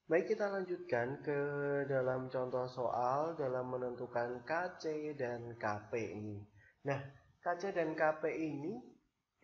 Baik, kita lanjutkan ke dalam contoh soal dalam menentukan KC dan KP ini. Nah, KC dan KP ini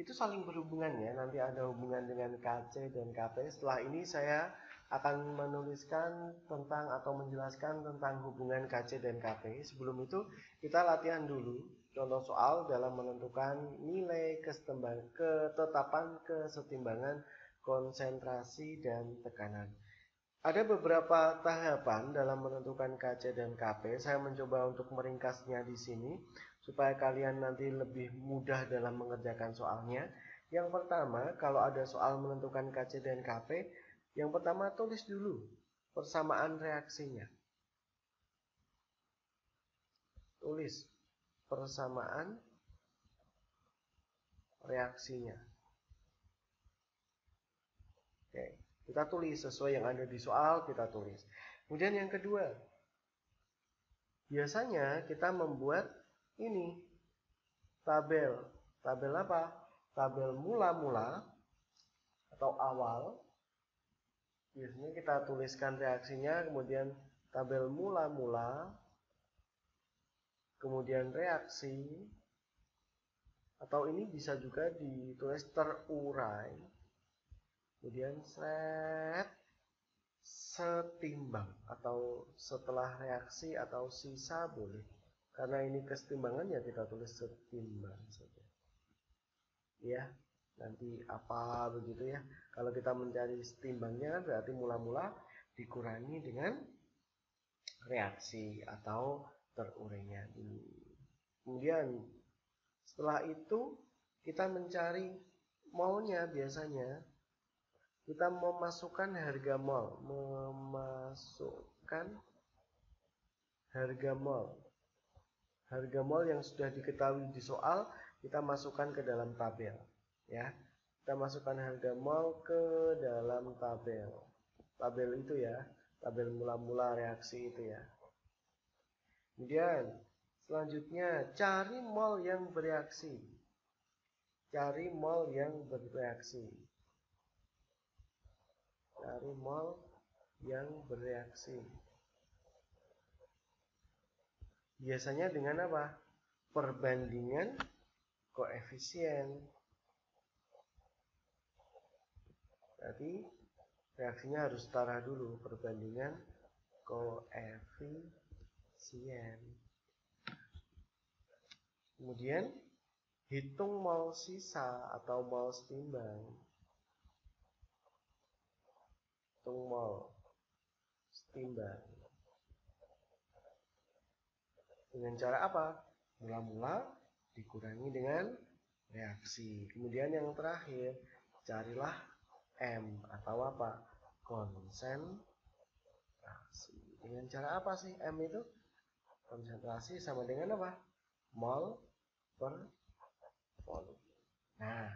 itu saling berhubungan ya. Nanti ada hubungan dengan KC dan KP. Setelah ini saya akan menuliskan tentang atau menjelaskan tentang hubungan KC dan KP. Sebelum itu kita latihan dulu contoh soal dalam menentukan nilai ketetapan kesetimbangan konsentrasi dan tekanan. Ada beberapa tahapan dalam menentukan KC dan KP. Saya mencoba untuk meringkasnya di sini supaya kalian nanti lebih mudah dalam mengerjakan soalnya. Yang pertama, kalau ada soal menentukan KC dan KP, yang pertama tulis dulu persamaan reaksinya. Tulis persamaan reaksinya. Oke, kita tulis sesuai yang ada di soal, kita tulis. Kemudian yang kedua, biasanya kita membuat ini tabel. Tabel apa? Tabel mula-mula atau awal. Biasanya kita tuliskan reaksinya, kemudian tabel mula-mula, kemudian reaksi, atau ini bisa juga ditulis terurai. Kemudian setimbang atau setelah reaksi atau sisa boleh. Karena ini kesetimbangan ya kita tulis setimbang saja. Ya, nanti apa begitu ya. Kalau kita mencari setimbangnya kan berarti mula-mula dikurangi dengan reaksi atau terurainya ini. Kemudian setelah itu kita mencari molnya biasanya. Kita memasukkan harga mol, harga mol yang sudah diketahui di soal kita masukkan ke dalam tabel, ya. Kita masukkan harga mol ke dalam tabel. Tabel itu ya, tabel mula-mula reaksi itu ya. Kemudian selanjutnya cari mol yang bereaksi. Cari mol yang bereaksi. Cari mol yang bereaksi. Biasanya dengan apa? Perbandingan koefisien. Berarti reaksinya harus setara dulu, perbandingan koefisien. Kemudian hitung mol sisa atau mol setimbang. Hitung mol setimbang. Dengan cara apa? Mula-mula dikurangi dengan reaksi. Kemudian yang terakhir, carilah M atau apa? Konsentrasi. Dengan cara apa sih M itu? Konsentrasi sama dengan apa? Mol per volume. Nah,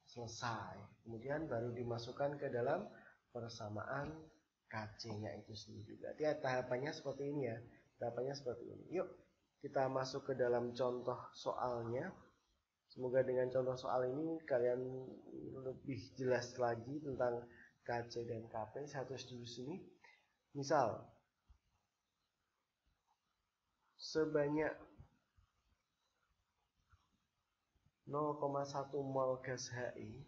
selesai. Kemudian baru dimasukkan ke dalam persamaan KC-nya itu sendiri. Berarti tahapannya seperti ini ya. Tahapannya seperti ini. Yuk, kita masuk ke dalam contoh soalnya. Semoga dengan contoh soal ini kalian lebih jelas lagi tentang KC dan KP. Saya tulis dulu sini. Misal, sebanyak 0,1 mol gas HI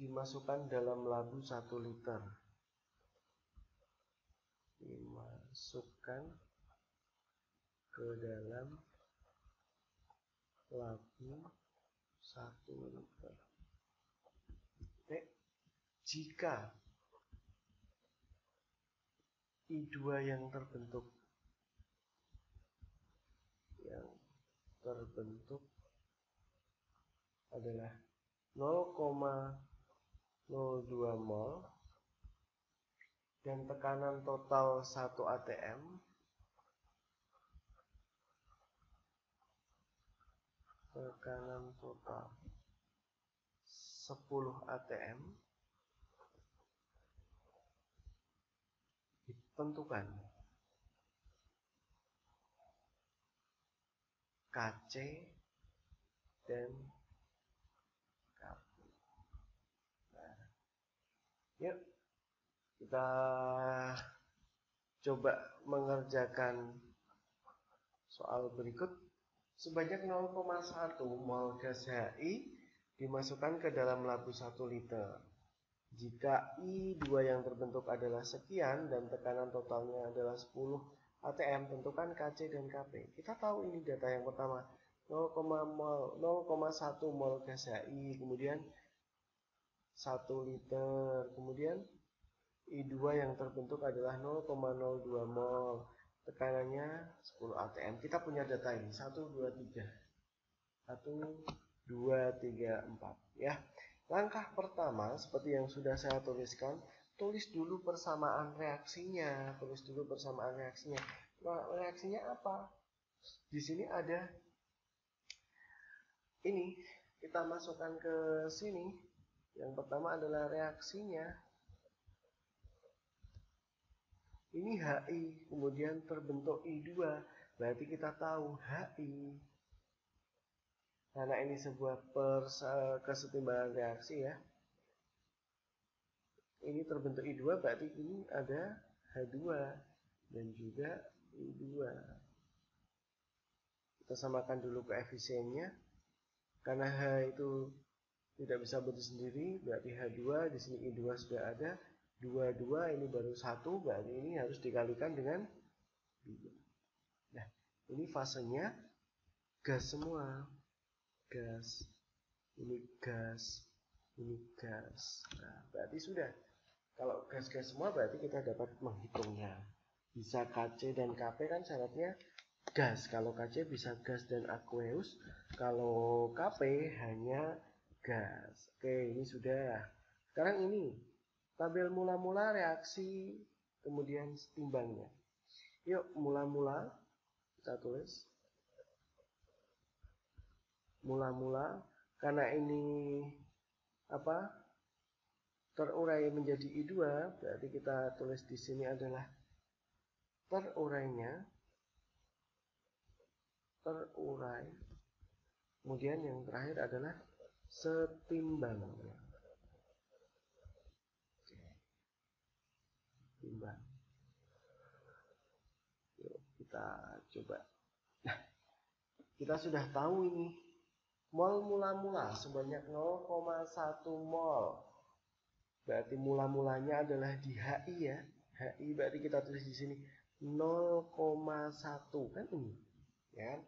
dimasukkan dalam labu 1 liter. Dimasukkan ke dalam labu 1 liter. Oke. Jika I2 yang terbentuk adalah 0,02 mol dan tekanan total 1 atm, tekanan total 10 atm, ditentukan KC dan KP. Yuk, kita coba mengerjakan soal berikut. Sebanyak 0,1 mol gas HI dimasukkan ke dalam labu 1 liter. Jika I2 yang terbentuk adalah sekian dan tekanan totalnya adalah 10 atm, tentukan KC dan KP. Kita tahu ini data yang pertama, 0,1 mol gas HI, kemudian 1 liter, kemudian I2 yang terbentuk adalah 0,02 mol, tekanannya 10 atm. Kita punya data ini 1, 2, 3 1, 2, 3, 4 ya. Langkah pertama seperti yang sudah saya tuliskan, tulis dulu persamaan reaksinya. Reaksinya apa? Di sini ada ini, kita masukkan ke sini. Yang pertama adalah reaksinya. Ini HI, kemudian terbentuk I2, berarti kita tahu HI. Karena ini sebuah kesetimbangan reaksi ya. Ini terbentuk I2, berarti ini ada H2 dan juga I2. Kita samakan dulu koefisiennya. Karena H itu tidak bisa berdiri sendiri, berarti H2, di sini I2 sudah ada. 2, ini baru 1, berarti ini harus dikalikan dengan 2. Nah, ini fasenya gas semua. Gas, ini gas, ini gas. Nah, berarti sudah. Kalau gas-gas semua berarti kita dapat menghitungnya. Bisa KC dan KP kan syaratnya gas. Kalau KC bisa gas dan aqueous. Kalau KP hanya gas. Oke, ini sudah. Sekarang ini tabel mula-mula reaksi kemudian timbangnya. Yuk, mula-mula kita tulis. Mula-mula karena ini apa? Terurai menjadi I2, berarti kita tulis di sini adalah terurainya. Terurai. Kemudian yang terakhir adalah setimbangnya. Timbang. Yuk, kita coba. Nah, kita sudah tahu ini. Mol mula-mula sebanyak 0,1 mol. Berarti mula-mulanya adalah di HI ya. HI berarti kita tulis di sini 0,1 kan ini. Ya.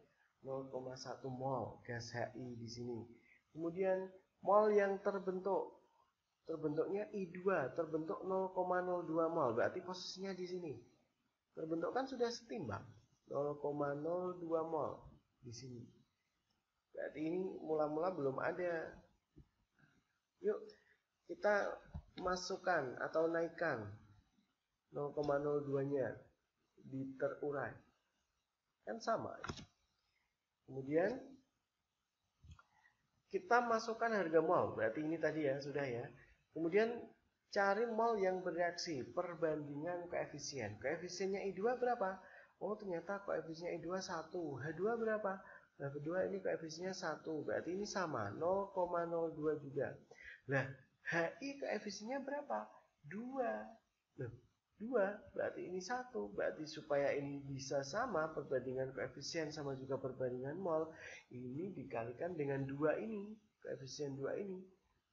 0,1 mol gas HI di sini. Kemudian mol yang terbentuknya I2 terbentuk 0,02 mol. Berarti posisinya di sini. Terbentuk kan sudah setimbang 0,02 mol di sini. Berarti ini mula-mula belum ada. Yuk kita masukkan atau naikkan 0,02-nya di terurai. Kan sama. Kemudian kita masukkan harga mol. Berarti ini tadi ya, sudah ya. Kemudian cari mol yang bereaksi, perbandingan koefisien. Koefisiennya I2 berapa? Oh, ternyata koefisiennya I2 1. H2 berapa? H2 ini koefisiennya 1. Berarti ini sama, 0,02 juga. Nah, HI koefisiennya berapa? 2. Loh, 2, berarti ini 1. Berarti supaya ini bisa sama, perbandingan koefisien sama juga perbandingan mol, ini dikalikan dengan 2 ini, koefisien 2 ini.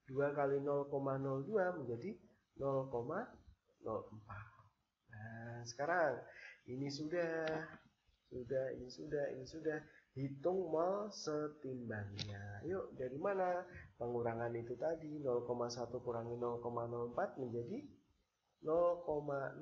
2 kali 0,02 menjadi 0,04. Nah, sekarang ini sudah. Hitung mol setimbangnya. Yuk, dari mana? Pengurangan itu tadi 0,1 kurangi 0,04 menjadi 0,06.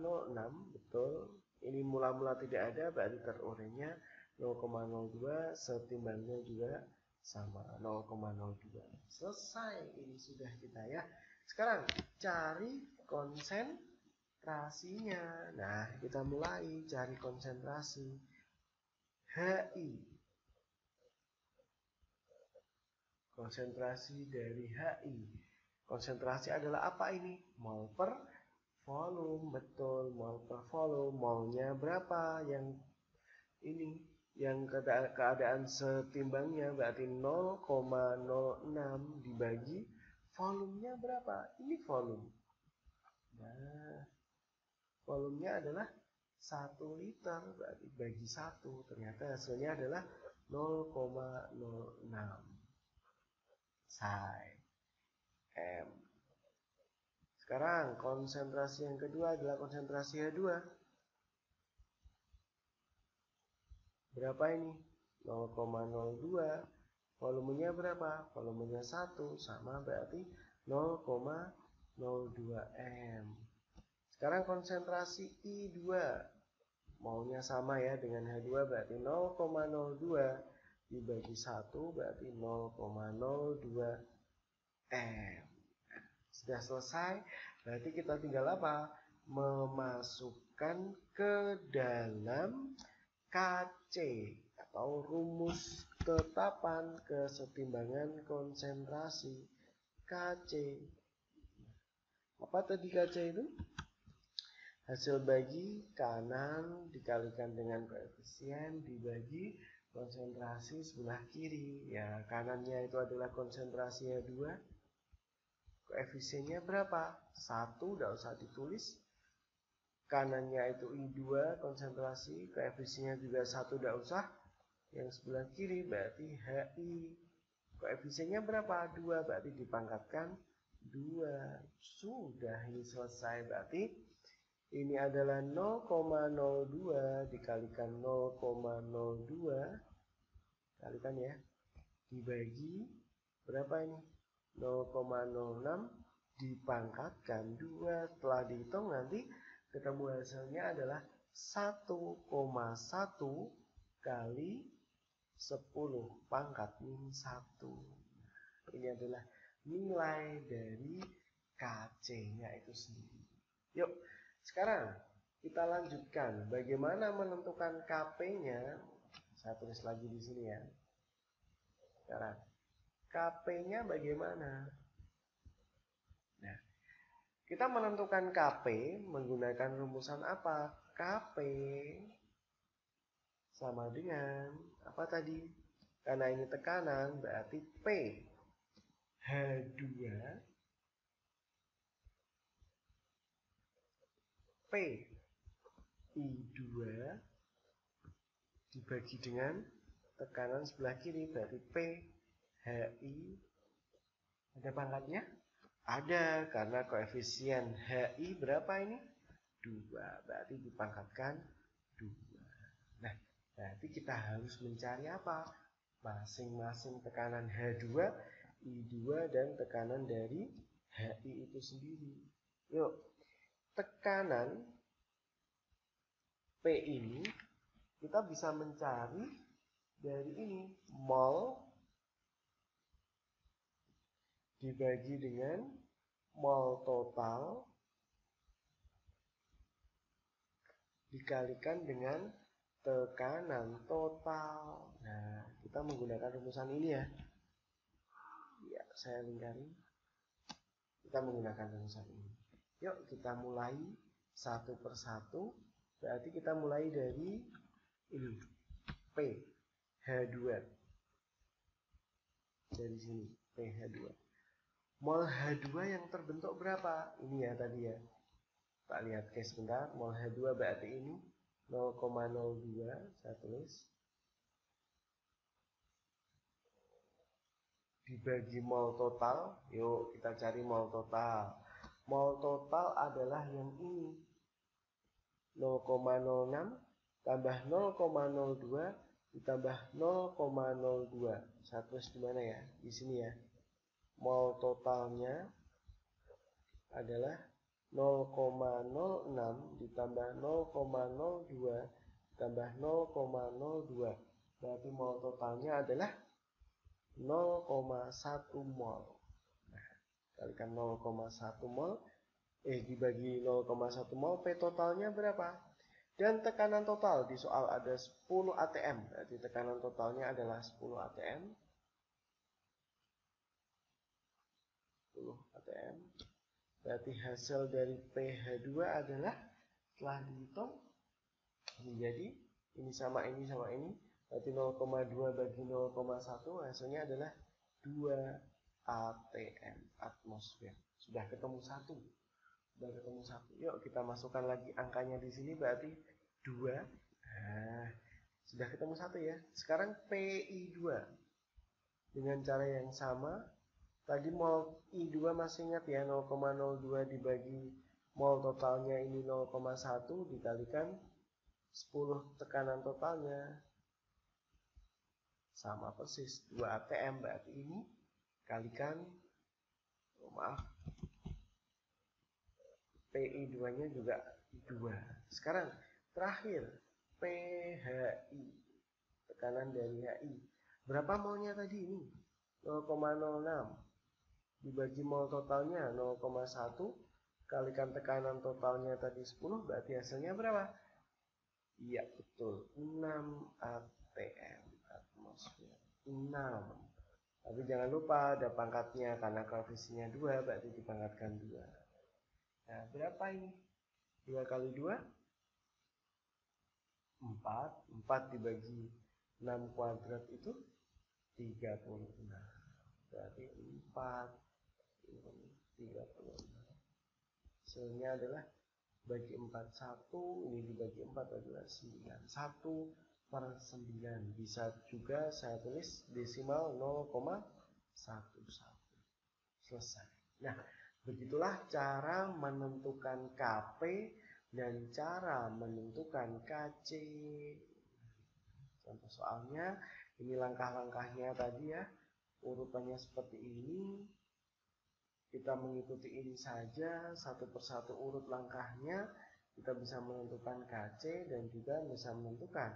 Betul. Ini mula-mula tidak ada, berarti terurainya 0,02, setimbangnya juga sama 0,02. Selesai. Ini sudah kita ya. Sekarang cari konsentrasinya. Nah, kita mulai cari konsentrasi. HI. Konsentrasi dari HI. Konsentrasi adalah apa ini? Mol per volume. Betul, mol per volume. Molnya berapa? Yang ini, yang keadaan setimbangnya berarti 0,06 dibagi volumenya berapa? Ini volume. Nah, volumenya adalah 1 liter, berarti bagi 1, ternyata hasilnya adalah 0,06 psi M. Sekarang konsentrasi yang kedua adalah konsentrasi H2. Berapa ini? 0,02. Volumenya berapa? Volumenya 1, sama berarti 0,02 M. Sekarang konsentrasi I2. Maunya sama ya dengan H2, berarti 0,02 dibagi 1 berarti 0,02 M. Sudah selesai, berarti kita tinggal apa? Memasukkan ke dalam KC atau rumus tetapan kesetimbangan konsentrasi KC. Apa tadi KC itu? Hasil bagi kanan dikalikan dengan koefisien dibagi konsentrasi sebelah kiri. Ya, kanannya itu adalah konsentrasi H2. Koefisiennya berapa? 1, tidak usah ditulis. Kanannya itu I2 konsentrasi, koefisiennya juga 1, tidak usah. Yang sebelah kiri berarti HI. Koefisiennya berapa? 2, berarti dipangkatkan 2. Sudah, ini selesai. Berarti ini adalah 0,02 dikalikan 0,02. Kalikan ya. Dibagi berapa ini? 0,06 dipangkatkan 2. Setelah dihitung nanti ketemu hasilnya adalah 1,1 kali 10 pangkat min 1. Ini adalah nilai dari KC-nya itu sendiri. Yuk, sekarang kita lanjutkan bagaimana menentukan KP-nya. Saya tulis lagi di sini ya. Sekarang KP-nya bagaimana? Nah, kita menentukan KP menggunakan rumusan apa? KP sama dengan apa tadi? Karena ini tekanan, berarti P H2 P I2 dibagi dengan tekanan sebelah kiri, berarti P HI. Ada pangkatnya? Ada, karena koefisien HI berapa ini? 2, berarti dipangkatkan 2. Nah, berarti kita harus mencari apa? Masing-masing tekanan H2, I2, dan tekanan dari HI itu sendiri. Yuk, tekanan P ini kita bisa mencari dari ini, mol dibagi dengan mol total dikalikan dengan tekanan total. Nah, kita menggunakan rumusan ini ya. Ya, saya lingkari. Kita menggunakan rumusan ini. Yuk, kita mulai satu persatu. Berarti kita mulai dari ini, P H2. Dari sini, P H2. Mol H2 yang terbentuk berapa? Ini ya tadi ya. Kita lihat case sebentar. Mol H2 berarti ini 0,02. Saya tulis. Dibagi mol total. Yuk kita cari mol total. Mol total adalah yang ini. 0,06 tambah 0,02 ditambah 0,02. Saya tulis di mana ya? Di sini ya. Mol totalnya adalah 0,06 ditambah 0,02 ditambah 0,02. Berarti mol totalnya adalah 0,1 mol. Nah, kalikan 0,1 mol dibagi 0,1 mol, P totalnya berapa? Dan tekanan total di soal ada 10 atm. Berarti tekanan totalnya adalah 10 atm. 10 atm. Berarti hasil dari pH2 adalah setelah dihitung menjadi ini sama ini sama ini. Berarti 0,2 bagi 0,1 hasilnya adalah 2 atm atmosfer. Sudah ketemu 1. Sudah ketemu 1. Yuk kita masukkan lagi angkanya di sini, berarti 2. Nah, sudah ketemu 1 ya. Sekarang PI2. Dengan cara yang sama, tadi mol I2 masih ingat ya, 0,02 dibagi mol totalnya ini 0,1 dikalikan 10 tekanan totalnya. Sama persis 2 atm, berarti ini kalikan, PI2 nya juga 2. Sekarang terakhir PHI, tekanan dari HI. Berapa molnya tadi ini? 0,06 dibagi mol totalnya 0,1 kalikan tekanan totalnya tadi 10, berarti hasilnya berapa? Iya betul, 6 atm, atmosfer 6. Tapi jangan lupa ada pangkatnya, karena koefisiennya 2 berarti dipangkatkan 2. Nah, berapa ini? 2 kali 2? 4. 4 dibagi 6 kuadrat itu 36. Berarti 4 36. Hasilnya adalah bagi 4 1, ini dibagi 4 adalah 9. 1 per 9. Bisa juga saya tulis desimal 0,11. Selesai. Nah, begitulah cara menentukan KP dan cara menentukan KC. Contoh soalnya, ini langkah-langkahnya tadi ya. Urutannya seperti ini. Kita mengikuti ini saja, satu persatu urut langkahnya. Kita bisa menentukan KC dan juga bisa menentukan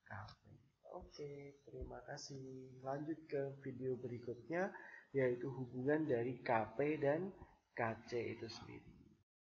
KP. Oke, terima kasih. Lanjut ke video berikutnya, yaitu hubungan dari KP dan KC itu sendiri.